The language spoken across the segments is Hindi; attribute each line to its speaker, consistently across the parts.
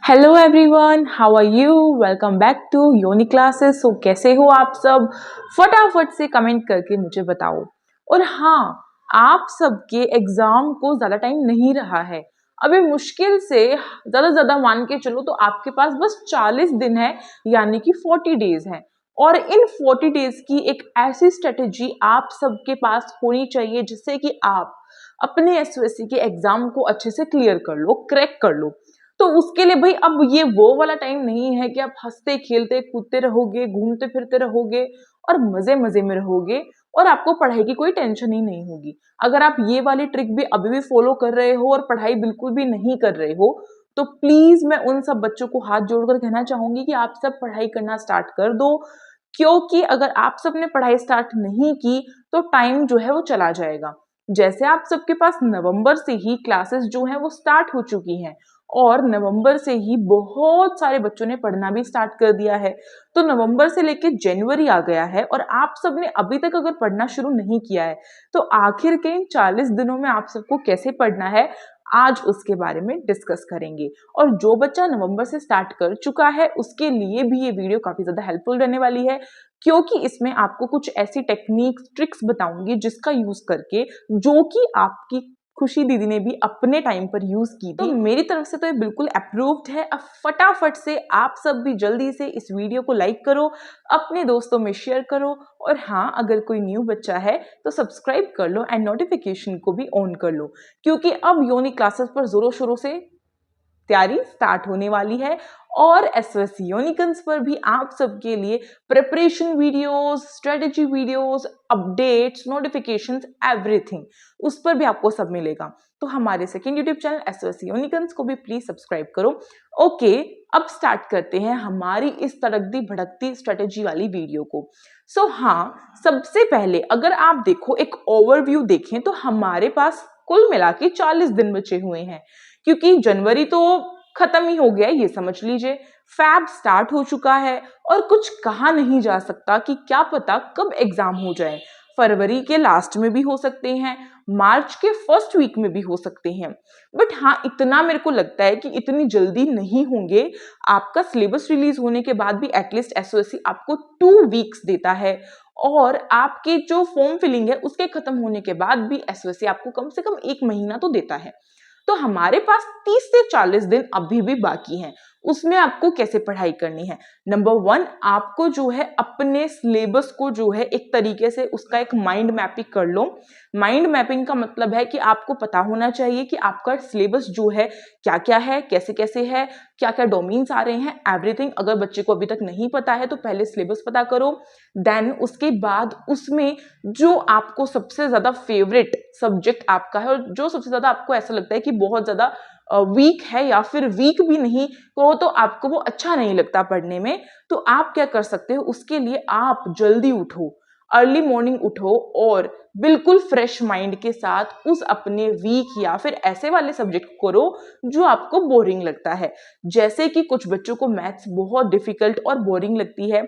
Speaker 1: Hello everyone, how are you? Welcome back to योनी क्लासेस। सो कैसे हो आप सब? फटाफट से कमेंट करके मुझे बताओ। और हाँ, आप सबके एग्जाम को ज़्यादा टाइम नहीं रहा है। अभी मुश्किल से ज़्यादा मान के चलो तो आपके पास बस 40 दिन है, यानी कि 40 डेज है। और इन 40 डेज की एक ऐसी स्ट्रेटेजी आप सबके पास होनी चाहिए जिससे कि आप अपने एसओएससी के एग्जाम को अच्छे से क्लियर कर लो, क्रैक कर लो। तो उसके लिए भाई अब ये वो वाला टाइम नहीं है कि आप हंसते खेलते कूदते रहोगे, घूमते फिरते रहोगे और मजे मजे में रहोगे और आपको पढ़ाई की कोई टेंशन ही नहीं होगी। अगर आप ये वाली ट्रिक भी अभी भी फॉलो कर रहे हो और पढ़ाई बिल्कुल भी नहीं कर रहे हो तो प्लीज मैं उन सब बच्चों को हाथ जोड़कर कहना चाहूंगी कि आप सब पढ़ाई करना स्टार्ट कर दो। क्योंकि अगर आप सबने पढ़ाई स्टार्ट नहीं की तो टाइम जो है वो चला जाएगा। जैसे आप सबके पास नवंबर से ही क्लासेस जो है वो स्टार्ट हो चुकी हैं और नवंबर से ही बहुत सारे बच्चों ने पढ़ना भी स्टार्ट कर दिया है। तो नवंबर से लेके जनवरी आ गया है और आप सबने अभी तक अगर पढ़ना शुरू नहीं किया है तो आखिर के इन 40 दिनों में आप सबको कैसे पढ़ना है, आज उसके बारे में डिस्कस करेंगे। और जो बच्चा नवंबर से स्टार्ट कर चुका है उसके लिए भी ये वीडियो काफी ज्यादा हेल्पफुल रहने वाली है, क्योंकि इसमें आपको कुछ ऐसी टेक्निक्स ट्रिक्स बताऊंगी जिसका यूज करके, जो कि आपकी खुशी दीदी ने भी अपने टाइम पर यूज की थी, तो मेरी तरफ से तो ये बिल्कुल अप्रूव्ड है। अब फटाफट से आप सब भी जल्दी से इस वीडियो को लाइक करो, अपने दोस्तों में शेयर करो और हाँ, अगर कोई न्यू बच्चा है तो सब्सक्राइब कर लो एंड नोटिफिकेशन को भी ऑन कर लो, क्योंकि अब योनी क्लासेस पर जोरों शोरों से तैयारी स्टार्ट होने वाली है। और एसएस यूनिकन्स पर भी आप सबके लिए preparation videos, strategy videos, updates, notifications, everything उस पर भी आपको सब मिलेगा। तो हमारे सेकंड यूट्यूब चैनल एसएस यूनिकन्स को भी प्लीज सब्सक्राइब करो। ओके, अब स्टार्ट करते हैं हमारी इस तड़कती भड़कती स्ट्रेटेजी वाली वीडियो को। हाँ, सबसे पहले अगर आप देखो एक ओवरव्यू देखें तो हमारे पास कुल मिला के 40 दिन बचे हुए हैं, क्योंकि जनवरी तो खत्म ही हो गया ये समझ लीजिए, फैब स्टार्ट हो चुका है और कुछ कहा नहीं जा सकता कि क्या पता कब एग्जाम हो जाए। फरवरी के लास्ट में भी हो सकते हैं, मार्च के फर्स्ट वीक में भी हो सकते हैं, बट हाँ इतना मेरे को लगता है कि इतनी जल्दी नहीं होंगे। आपका सिलेबस रिलीज होने के बाद भी एटलीस्ट एसओएससी आपको 2 वीक्स देता है और आपके जो फॉर्म फिलिंग है उसके खत्म होने के बाद भी एसओएससी आपको कम से कम 1 महीना तो देता है। तो हमारे पास 30 से 40 दिन अभी भी बाकी हैं। उसमें आपको कैसे पढ़ाई करनी है? नंबर 1, आपको जो है अपने सिलेबस को जो है एक तरीके से उसका एक माइंड मैपिंग कर लो। माइंड मैपिंग का मतलब है कि आपको पता होना चाहिए कि आपका सिलेबस जो है क्या क्या है, कैसे कैसे है, क्या क्या डोमेन्स आ रहे हैं, एवरीथिंग। अगर बच्चे को अभी तक नहीं पता है तो पहले सिलेबस पता करो, देन उसके बाद उसमें जो आपको सबसे ज्यादा फेवरेट सब्जेक्ट आपका है और जो सबसे ज्यादा आपको ऐसा लगता है कि बहुत ज्यादा वीक है या फिर वीक भी नहीं कहो तो आपको वो अच्छा नहीं लगता पढ़ने में, तो आप क्या कर सकते हो, उसके लिए आप जल्दी उठो, अर्ली मॉर्निंग उठो और बिल्कुल फ्रेश माइंड के साथ उस अपने वीक या फिर ऐसे वाले सब्जेक्ट करो जो आपको बोरिंग लगता है। जैसे कि कुछ बच्चों को मैथ्स बहुत डिफिकल्ट और बोरिंग लगती है,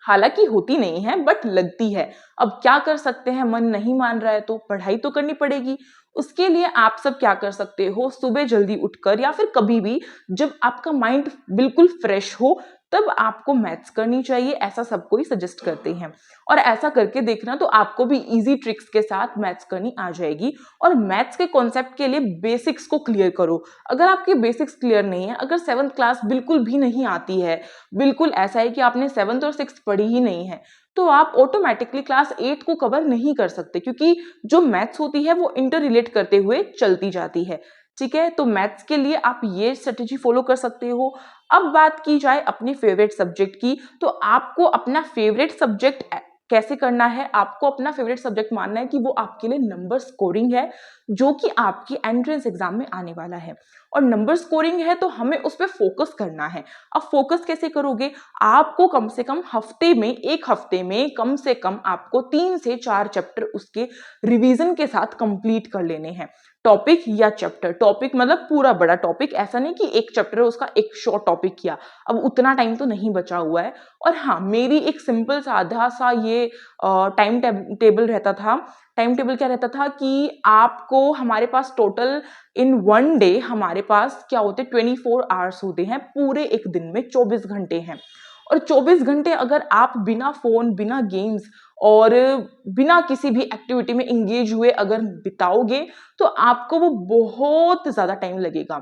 Speaker 1: हालांकि होती नहीं है बट लगती है। अब क्या कर सकते हैं, मन नहीं मान रहा है तो पढ़ाई तो करनी पड़ेगी। उसके लिए आप सब क्या कर सकते हो, सुबह जल्दी उठकर या फिर कभी भी जब आपका माइंड बिल्कुल फ्रेश हो तब आपको मैथ्स करनी चाहिए, ऐसा सब कोई सजेस्ट करते हैं। और ऐसा करके देखना तो आपको भी इजी ट्रिक्स के साथ मैथ्स करनी आ जाएगी। और मैथ्स के कॉन्सेप्ट के लिए बेसिक्स को क्लियर करो। अगर आपके बेसिक्स क्लियर नहीं है, अगर 7th क्लास बिल्कुल भी नहीं आती है, बिल्कुल ऐसा है कि आपने 7th और 6th पढ़ी ही नहीं है, तो आप ऑटोमेटिकली क्लास 8 को कवर नहीं कर सकते, क्योंकि जो मैथ्स होती है वो इंटर रिलेट करते हुए चलती जाती है। ठीक है, तो मैथ्स के लिए आप ये स्ट्रेटेजी फॉलो कर सकते हो। अब बात की जाए अपने फेवरेट सब्जेक्ट की, तो आपको अपना फेवरेट सब्जेक्ट कैसे करना है, आपको अपना फेवरेट सब्जेक्ट मानना है कि वो आपके लिए नंबर स्कोरिंग है, जो कि आपकी एंट्रेंस एग्जाम में आने वाला है। और नंबर स्कोरिंग है तो हमें उस पर फोकस करना है। अब फोकस कैसे करोगे, आपको कम से कम एक हफ्ते में कम से कम आपको 3 से 4 चैप्टर उसके रिवीजन के साथ कंप्लीट कर लेने हैं। टॉपिक या चैप्टर, टॉपिक मतलब पूरा बड़ा टॉपिक, ऐसा नहीं कि एक चैप्टर है उसका एक शॉर्ट टॉपिक किया, अब उतना टाइम तो नहीं बचा हुआ है। और हाँ, मेरी एक सिंपल साधा सा ये टाइम टेबल रहता था। टाइम टेबल क्या रहता था कि आपको, हमारे पास टोटल इन वन डे हमारे पास क्या होते, 24 आवर्स होते हैं, पूरे एक दिन में 24 घंटे हैं। और 24 घंटे अगर आप बिना फोन, बिना गेम्स और बिना किसी भी एक्टिविटी में इंगेज हुए अगर बिताओगे तो आपको वो बहुत ज्यादा टाइम लगेगा,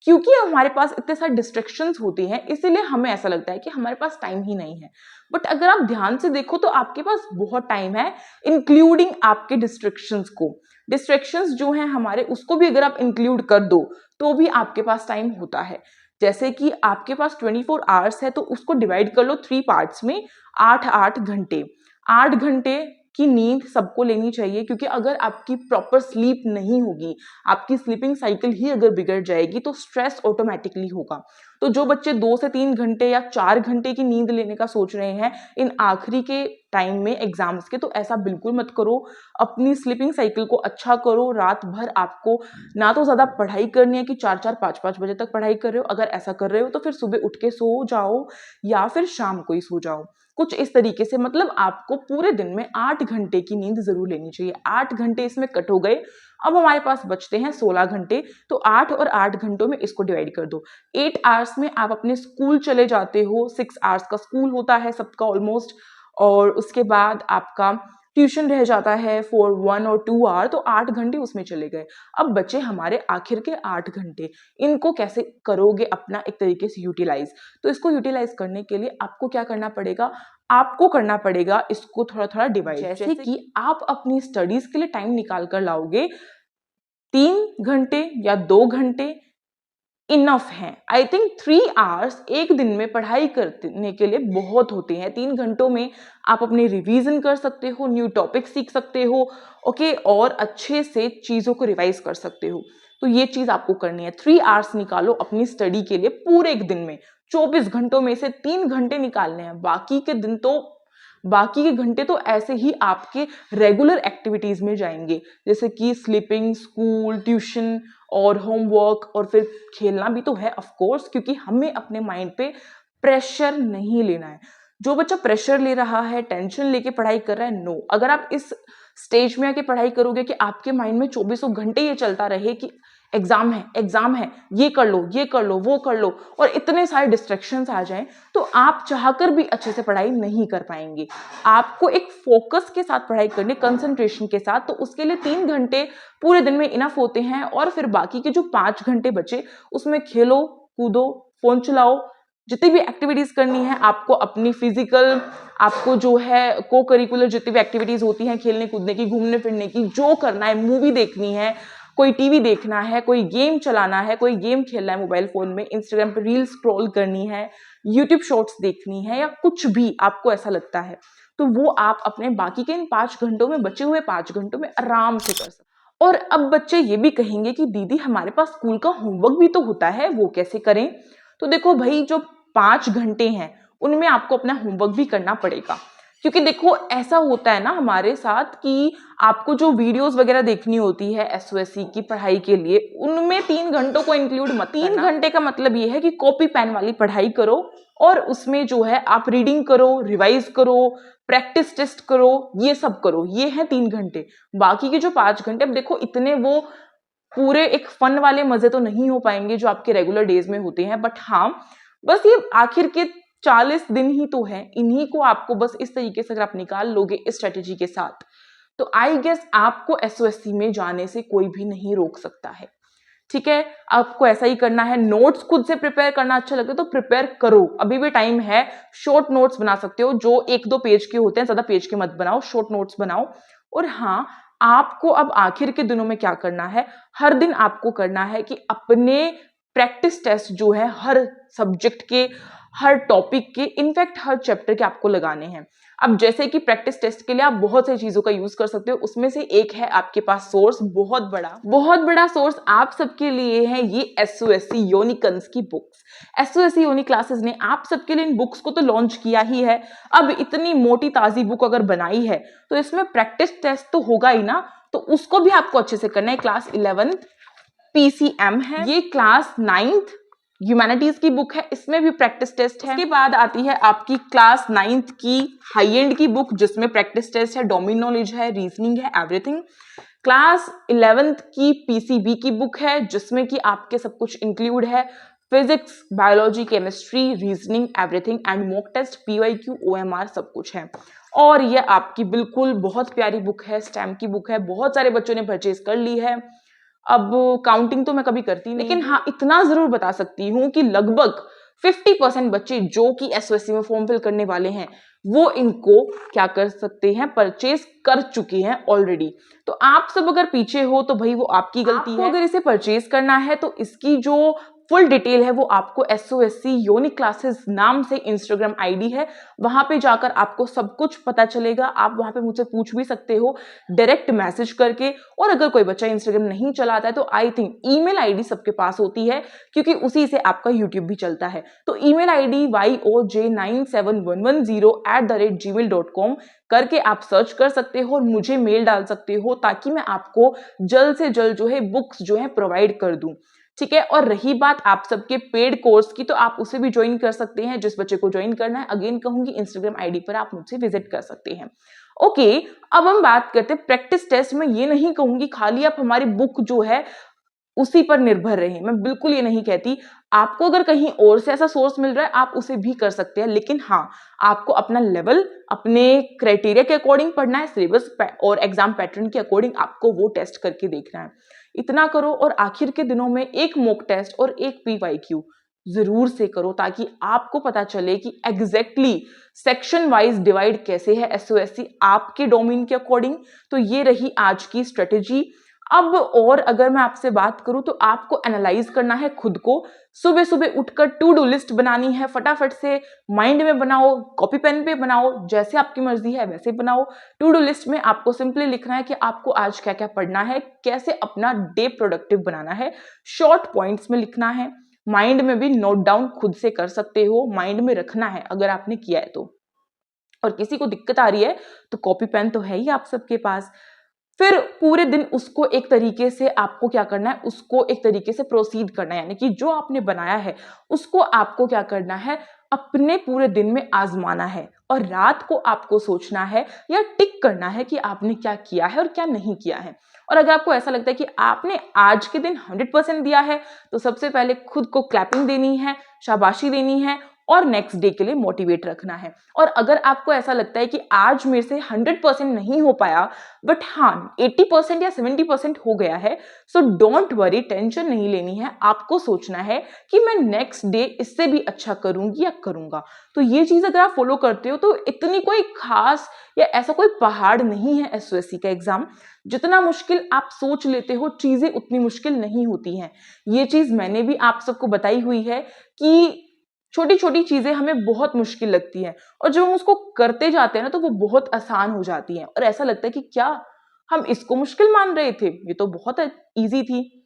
Speaker 1: क्योंकि हमारे पास इतने सारे डिस्ट्रैक्शंस होते हैं, इसीलिए हमें ऐसा लगता है कि हमारे पास टाइम ही नहीं है। बट अगर आप ध्यान से देखो तो आपके पास बहुत टाइम है, इंक्लूडिंग आपके डिस्ट्रैक्शंस को। डिस्ट्रैक्शंस जो हैं हमारे, उसको भी अगर आप इंक्लूड कर दो तो भी आपके पास टाइम होता है। जैसे कि आपके पास 24 आवर्स है तो उसको डिवाइड कर लो 3 पार्ट्स में, 8-8 घंटे। 8 घंटे की नींद सबको लेनी चाहिए, क्योंकि अगर आपकी प्रॉपर स्लीप नहीं होगी, आपकी स्लीपिंग साइकिल ही अगर बिगड़ जाएगी तो स्ट्रेस ऑटोमेटिकली होगा। तो जो बच्चे 2 से 3 घंटे या 4 घंटे की नींद लेने का सोच रहे हैं इन आखिरी के टाइम में एग्जाम्स के, तो ऐसा बिल्कुल मत करो। अपनी स्लीपिंग साइकिल को अच्छा करो। रात भर आपको ना तो ज्यादा पढ़ाई करनी है कि 4-4 5-5 बजे तक पढ़ाई कर रहे हो, अगर ऐसा कर रहे हो तो फिर सुबह उठ के सो जाओ या फिर शाम को ही सो जाओ, कुछ इस तरीके से। मतलब आपको पूरे दिन में 8 घंटे की नींद जरूर लेनी चाहिए। 8 घंटे इसमें कट हो गए, अब हमारे पास बचते हैं 16 घंटे, तो 8 और 8 घंटों में इसको डिवाइड कर दो। 8 आवर्स में आप अपने स्कूल चले जाते हो, 6 आवर्स का स्कूल होता है सबका ऑलमोस्ट, और उसके बाद आपका ट्यूशन रह जाता है फॉर 1 और 2 आवर, तो 8 घंटे उसमें चले गए। अब बचे हमारे आखिर के 8 घंटे, इनको कैसे करोगे अपना एक तरीके से यूटिलाइज। तो इसको यूटिलाइज करने के लिए आपको क्या करना पड़ेगा, आपको करना पड़ेगा इसको थोड़ा थोड़ा डिवाइड। जैसे कि आप अपनी स्टडीज के लिए टाइम निकाल कर लाओगे, 3 घंटे या 2 घंटे इनफ है। आई थिंक 3 आवर्स एक दिन में पढ़ाई करने के लिए बहुत होते हैं। 3 घंटों में आप अपने रिवीजन कर सकते हो, न्यू टॉपिक सीख सकते हो, ओके, और अच्छे से चीजों को रिवाइज कर सकते हो। तो ये चीज आपको करनी है। 3 आवर्स निकालो अपनी स्टडी के लिए पूरे एक दिन में। 24 घंटों में से 3 घंटे निकालने हैं, बाकी के घंटे तो ऐसे ही आपके रेगुलर एक्टिविटीज में जाएंगे, जैसे कि स्लीपिंग, स्कूल, ट्यूशन और होमवर्क, और फिर खेलना भी तो है ऑफ कोर्स, क्योंकि हमें अपने माइंड पे प्रेशर नहीं लेना है। जो बच्चा प्रेशर ले रहा है, टेंशन लेके पढ़ाई कर रहा है, नो। अगर आप इस स्टेज में आके पढ़ाई करोगे कि आपके माइंड में 24 घंटे ये चलता रहे कि एग्जाम है, ये कर लो, वो कर लो, और इतने सारे डिस्ट्रैक्शंस आ जाएं, तो आप चाहकर भी अच्छे से पढ़ाई नहीं कर पाएंगे। आपको एक फोकस के साथ पढ़ाई करनी, कंसंट्रेशन के साथ, तो उसके लिए 3 घंटे पूरे दिन में इनफ होते हैं। और फिर बाकी के जो 5 घंटे बचे उसमें खेलो, कूदो, फोन चलाओ, जितनी भी एक्टिविटीज करनी है आपको, अपनी फिजिकल, आपको जो है को करिकुलर जितनी भी एक्टिविटीज होती हैं, खेलने कूदने की, घूमने फिरने की, जो करना है, मूवी देखनी है, कोई टीवी देखना है, कोई गेम चलाना है, कोई गेम खेलना है मोबाइल फोन में, इंस्टाग्राम पर रील स्क्रॉल करनी है, यूट्यूब शॉर्ट्स देखनी है, या कुछ भी आपको ऐसा लगता है, तो वो आप अपने बाकी के इन 5 घंटों में, बचे हुए 5 घंटों में आराम से कर सकते। और अब बच्चे ये भी कहेंगे कि दीदी हमारे पास स्कूल का होमवर्क भी तो होता है, वो कैसे करें। तो देखो भाई, जो 5 घंटे हैं उनमें आपको अपना होमवर्क भी करना पड़ेगा, क्योंकि देखो ऐसा होता है ना हमारे साथ कि आपको जो वीडियोस वगैरह देखनी होती है एसओएससी की पढ़ाई के लिए, उनमें 3 घंटों को इंक्लूड मत करना। 3 घंटे का मतलब ये है कि कॉपी पेन वाली पढ़ाई करो, और उसमें जो है आप रीडिंग करो, रिवाइज करो, प्रैक्टिस टेस्ट करो, ये सब करो, ये है 3 घंटे। बाकी के जो 5 घंटे, अब देखो इतने वो पूरे एक फन वाले मजे तो नहीं हो पाएंगे जो आपके रेगुलर डेज में होते हैं, बट हाँ, बस ये आखिर के 40 दिन ही तो है, इन्हीं को आपको बस इस तरीके से अगर आप निकाल लोगे इस स्ट्रेटेजी के साथ, तो आई गेस आपको एसओएससी में जाने से कोई भी नहीं रोक सकता है। ठीक है, आपको ऐसा ही करना है। नोट्स खुद से प्रिपेयर करना अच्छा लगता है तो प्रिपेयर करो, अभी भी टाइम है। शॉर्ट नोट्स बना सकते हो जो 1-2 पेज के होते हैं, ज्यादा पेज के मत बनाओ, शॉर्ट नोट्स बनाओ। और हाँ, आपको अब आखिर के दिनों में क्या करना है, हर दिन आपको करना है कि अपने प्रैक्टिस टेस्ट जो है हर सब्जेक्ट के, हर टॉपिक के, इनफैक्ट हर चैप्टर के आपको लगाने हैं। अब जैसे कि प्रैक्टिस टेस्ट के लिए आप बहुत सारी चीजों का यूज कर सकते हो, उसमें से एक है आपके पास सोर्स, बहुत बड़ा सोर्स आप सबके लिए है ये एसओएससी यूनिकन्स की बुक्स। एसओएससी यूनी क्लासेस ने आप सबके लिए इन बुक्स को तो लॉन्च किया ही है। अब इतनी मोटी ताजी बुक अगर बनाई है तो इसमें प्रैक्टिस टेस्ट तो होगा ही ना, तो उसको भी आपको अच्छे से करना है। क्लास 11 PCM है, ये क्लास 9th ह्यूमैनिटीज की बुक है, इसमें भी प्रैक्टिस टेस्ट है। उसके बाद आती है आपकी क्लास 9th की हाई एंड की बुक, जिसमें प्रैक्टिस टेस्ट है, डोमेन नॉलेज है, रीजनिंग है, एवरीथिंग। क्लास 11th की PCB की बुक है, जिसमें कि आपके सब कुछ इंक्लूड है, physics, biology, chemistry, reasoning, everything and mock test, PYQ, OMR सब कुछ है। और ये आपकी बिल्कुल बहुत प्यारी बुक है, स्टैम्प की बुक है, बहुत सारे बच्चों ने परचेज कर ली है। अब काउंटिंग तो मैं कभी करती नहीं, लेकिन हाँ इतना जरूर बता सकती हूँ कि लगभग 50% बच्चे जो कि SOSC में फॉर्म फिल करने वाले हैं वो इनको क्या कर सकते हैं, परचेज कर चुके हैं ऑलरेडी। तो आप सब अगर पीछे हो तो भाई वो आपकी गलती है। अगर इसे परचेज करना है तो इसकी जो फुल डिटेल है वो आपको SOSC यूनिक क्लासेस नाम से इंस्टाग्राम ID है, वहां पे जाकर आपको सब कुछ पता चलेगा। आप वहां पे मुझसे पूछ भी सकते हो डायरेक्ट मैसेज करके। और अगर कोई बच्चा इंस्टाग्राम नहीं चलाता है तो आई थिंक ईमेल ID सबके पास होती है, क्योंकि उसी से आपका यूट्यूब भी चलता है। तो ईमेल ID yoj97110@gmail.com करके आप सर्च कर सकते हो और मुझे मेल डाल सकते हो, ताकि मैं आपको जल्द से जल्द जो है बुक्स जो है प्रोवाइड कर दूं। ठीक है। और रही बात आप सबके पेड कोर्स की, तो आप उसे भी ज्वाइन कर सकते हैं जिस बच्चे को ज्वाइन करना है। अगेन कहूंगी इंस्टाग्राम ID पर आप मुझसे विजिट कर सकते हैं। ओके, अब हम बात करते हैं प्रैक्टिस टेस्ट। में ये नहीं कहूंगी खाली आप हमारी बुक जो है उसी पर निर्भर रहें, मैं बिल्कुल ये नहीं कहती। आपको अगर कहीं और से ऐसा सोर्स मिल रहा है आप उसे भी कर सकते हैं, लेकिन हाँ आपको अपना लेवल अपने क्राइटेरिया के अकॉर्डिंग पढ़ना है, सिलेबस और एग्जाम पैटर्न के अकॉर्डिंग आपको वो टेस्ट करके देखना है। इतना करो और आखिर के दिनों में एक मॉक टेस्ट और एक PYQ जरूर से करो, ताकि आपको पता चले कि एग्जैक्टली सेक्शन वाइज डिवाइड कैसे है SOSC आपके डोमेन के अकॉर्डिंग। तो ये रही आज की स्ट्रेटेजी। अब और अगर मैं आपसे बात करूं तो आपको एनालाइज करना है खुद को। सुबह सुबह उठकर टू डू लिस्ट बनानी है, फटाफट से माइंड में बनाओ, कॉपी पेन पे बनाओ, जैसे आपकी मर्जी है वैसे बनाओ। टू डू लिस्ट में आपको सिंपली लिखना है कि आपको आज क्या क्या पढ़ना है, कैसे अपना डे प्रोडक्टिव बनाना है, शॉर्ट पॉइंट्स में लिखना है। माइंड में भी नोट डाउन खुद से कर सकते हो, माइंड में रखना है अगर आपने किया है तो। और किसी को दिक्कत आ रही है तो कॉपी पेन तो है ही आप सबके पास। फिर पूरे दिन उसको एक तरीके से आपको क्या करना है, उसको एक तरीके से प्रोसीड करना है, यानी कि जो आपने बनाया है उसको आपको क्या करना है, अपने पूरे दिन में आजमाना है। और रात को आपको सोचना है या टिक करना है कि आपने क्या किया है और क्या नहीं किया है। और अगर आपको ऐसा लगता है कि आपने आज के दिन 100% दिया है तो सबसे पहले खुद को क्लैपिंग देनी है, शाबाशी देनी है और नेक्स्ट डे के लिए मोटिवेट रखना है। और अगर आपको ऐसा लगता है कि आज मेरे से 100% नहीं हो पाया, बट हाँ 80% या 70% हो गया है, सो डोंट वरी, टेंशन नहीं लेनी है। आपको सोचना है कि मैं नेक्स्ट डे इससे भी अच्छा करूंगी या करूंगा। तो ये चीज अगर आप फॉलो करते हो तो इतनी कोई खास या ऐसा कोई पहाड़ नहीं है SOSC का एग्जाम। जितना मुश्किल आप सोच लेते हो चीजें उतनी मुश्किल नहीं होती हैं। ये चीज मैंने भी आप सबको बताई हुई है कि छोटी छोटी चीजें हमें बहुत मुश्किल लगती हैं और जब हम उसको करते जाते हैं ना तो वो बहुत आसान हो जाती हैं। और ऐसा लगता है कि क्या हम इसको मुश्किल मान रहे थे, ये तो बहुत इजी थी।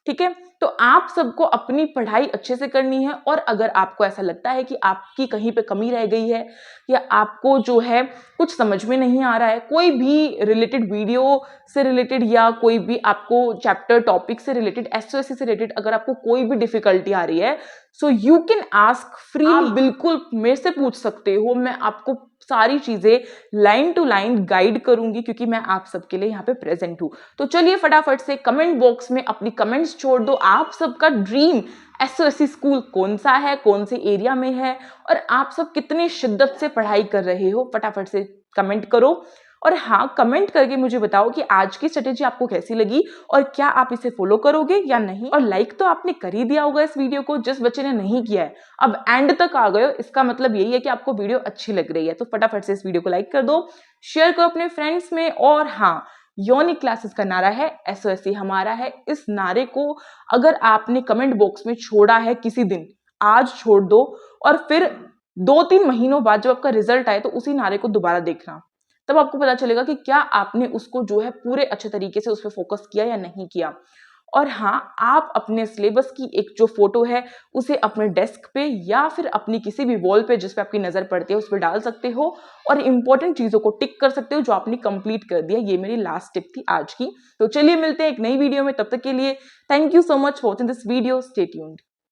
Speaker 1: ठीक है, तो आप सबको अपनी पढ़ाई अच्छे से करनी है। और अगर आपको ऐसा लगता है कि आपकी कहीं पे कमी रह गई है या आपको जो है कुछ समझ में नहीं आ रहा है, कोई भी रिलेटेड वीडियो से रिलेटेड या कोई भी आपको चैप्टर टॉपिक से रिलेटेड SOSC से रिलेटेड अगर आपको कोई भी डिफिकल्टी आ रही है, so you can ask freely. आप बिल्कुल मेरे से पूछ सकते हो, मैं आपको सारी चीजें लाइन टू लाइन गाइड करूंगी, क्योंकि मैं आप सबके लिए यहाँ पे प्रेजेंट हूं। तो चलिए फटाफट से कमेंट बॉक्स में अपनी कमेंट्स छोड़ दो। आप सबका ड्रीम SOSC स्कूल कौन सा है, कौन से एरिया में है और आप सब कितनी शिद्दत से पढ़ाई कर रहे हो, फटाफट से कमेंट करो। और हाँ, कमेंट करके मुझे बताओ कि आज की स्ट्रेटेजी आपको कैसी लगी और क्या आप इसे फॉलो करोगे या नहीं। और लाइक तो आपने कर ही दिया होगा इस वीडियो को, जिस बच्चे ने नहीं किया है अब एंड तक आ गए हो, इसका मतलब यही है कि आपको वीडियो अच्छी लग रही है। तो फटाफट से इस वीडियो को लाइक कर दो, शेयर करो अपने फ्रेंड्स में। और हाँ, यूनिक क्लासेस का नारा है SOSC हमारा है। इस नारे को अगर आपने कमेंट बॉक्स में छोड़ा है किसी दिन, आज छोड़ दो और फिर 2-3 महीनों बाद जब आपका रिजल्ट आए तो उसी नारे को दोबारा देखना, तब आपको पता चलेगा कि क्या आपने उसको जो है पूरे अच्छे तरीके से उस पर फोकस किया या नहीं किया। और हाँ, आप अपने सिलेबस की एक जो फोटो है उसे अपने डेस्क पे या फिर अपनी किसी भी वॉल पे जिस पे आपकी नजर पड़ती है उस पर डाल सकते हो और इंपॉर्टेंट चीजों को टिक कर सकते हो जो आपने कंप्लीट कर दिया। ये मेरी लास्ट टिप थी आज की। तो चलिए मिलते हैं एक नई वीडियो में, तब तक के लिए thank you so much for watching this video. Stay tuned.